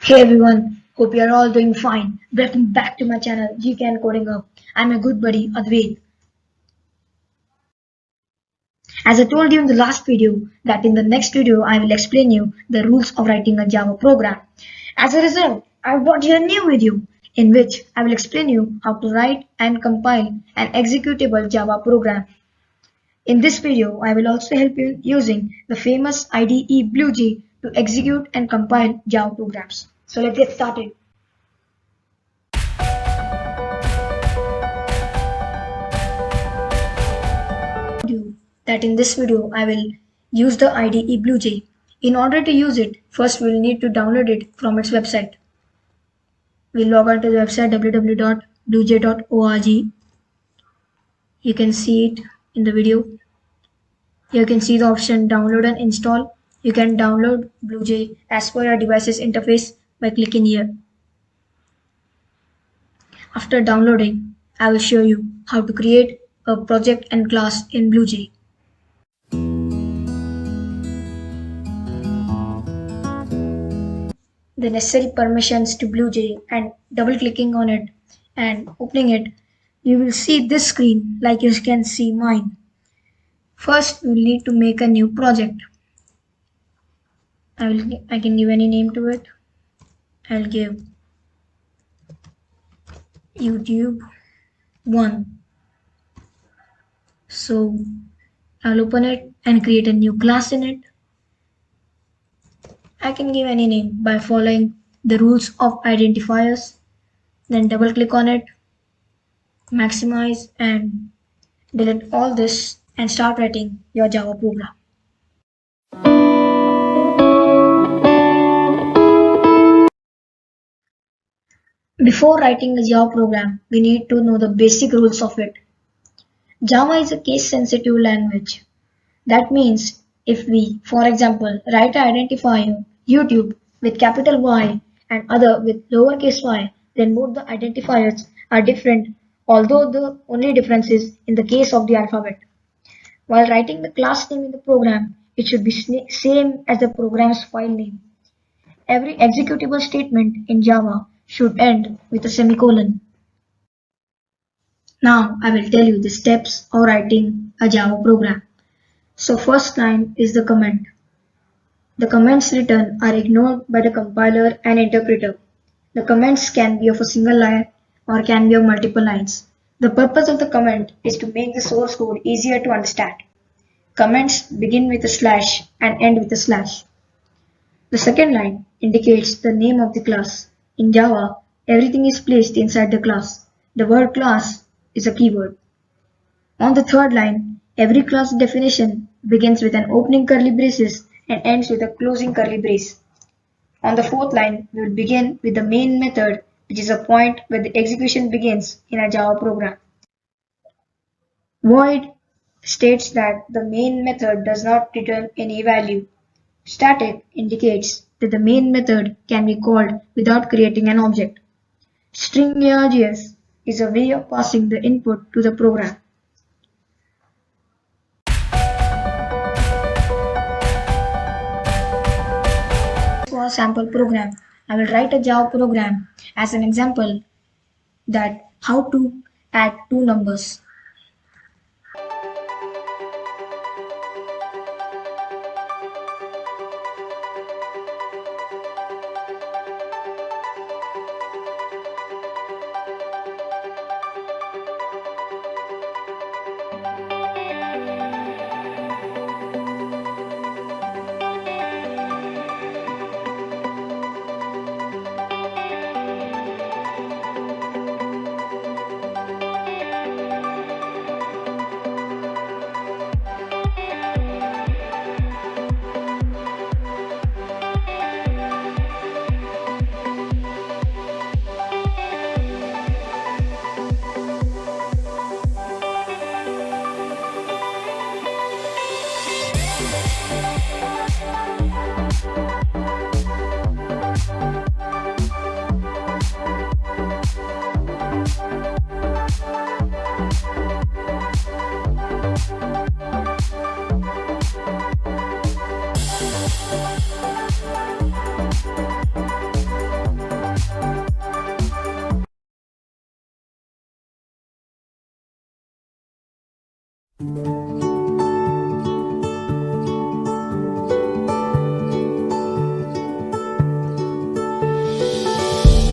Hey everyone, hope you are all doing fine. Welcome back to my channel GK and Coding Up. I'm your good buddy Adwait. As I told you in the last video that in the next video I will explain you the rules of writing a Java program. As a result, I brought you a new video in which I will explain you how to write and compile an executable Java program. In this video, I will also help you using the famous IDE Bluej to execute and compile Java programs. So let's get started. That in this video I will use the IDE Bluej. In order to use it, first we will need to download it from its website. We'll log on to the website www.bluej.org. You can see it in the video. You can see the option download and install. You can download Bluej as per your device's interface by clicking here. After downloading, I will show you how to create a project and class in Bluej. The necessary permissions to Bluej and double clicking on it and opening it, you will see this screen like you can see mine. First, we will need to make a new project. I can give any name to it. I'll give YouTube 1. So I'll open it and create a new class in it. I can give any name by following the rules of identifiers. Then double click on it, maximize and delete all this and start writing your Java program. Before writing a Java program, we need to know the basic rules of it. Java is a case-sensitive language. That means if we, for example, write an identifier YouTube with capital Y and other with lowercase y, then both the identifiers are different, although the only difference is in the case of the alphabet. While writing the class name in the program, it should be same as the program's file name. Every executable statement in Java should end with a semicolon. Now I will tell you the steps of writing a Java program. So first line is the comment. The comments written are ignored by the compiler and interpreter. The comments can be of a single line or can be of multiple lines. The purpose of the comment is to make the source code easier to understand. Comments begin with a slash and end with a slash. The second line indicates the name of the class. In Java, everything is placed inside the class. The word class is a keyword. On the third line, every class definition begins with an opening curly braces and ends with a closing curly brace. On the fourth line, we will begin with the main method, which is a point where the execution begins in a Java program. Void states that the main method does not return any value. Static indicates that the main method can be called without creating an object. String args is a way of passing the input to the program. For a sample program, I will write a Java program as an example that how to add two numbers.